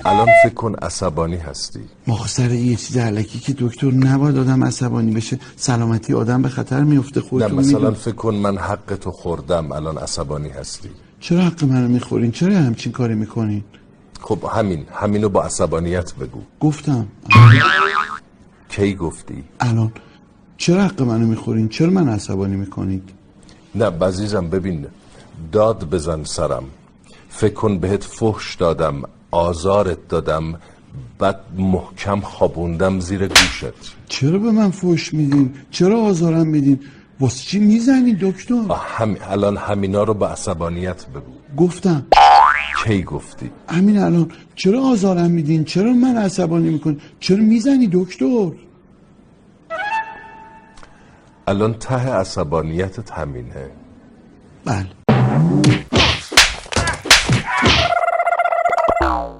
الان فکر کن عصبانی هستی. سر یه چیز علکی که دکتر نباید آدم عصبانی بشه، سلامتی آدم به خطر میفته. نه خودتون مثلا فکر کن من حق تو خوردم الان عصبانی هستی. چرا حق منو میخورین؟ چرا همچین کاری میکنین؟ خب همینو با عصبانیت بگو. گفتم. کی گفتی؟ الان. چرا حق منو میخورین؟ چرا من عصبانی میکنید؟ نه عزیزم ببین، داد بزن سرم، فکر کن بهت فحش دادم، آزارت دادم، بعد محکم خوابوندم زیر گوشت. چرا به من فحش میدین؟ چرا آزارم میدین؟ واسه چی میزنی دکتر؟ الان همینا رو با عصبانیت بگو. گفتم. کی گفتی؟ همین الان. چرا آزارم میدین؟ چرا من عصبانی میکنی؟ چرا میزنی دکتر؟ الان ته عصبانیتت همینه؟ بله.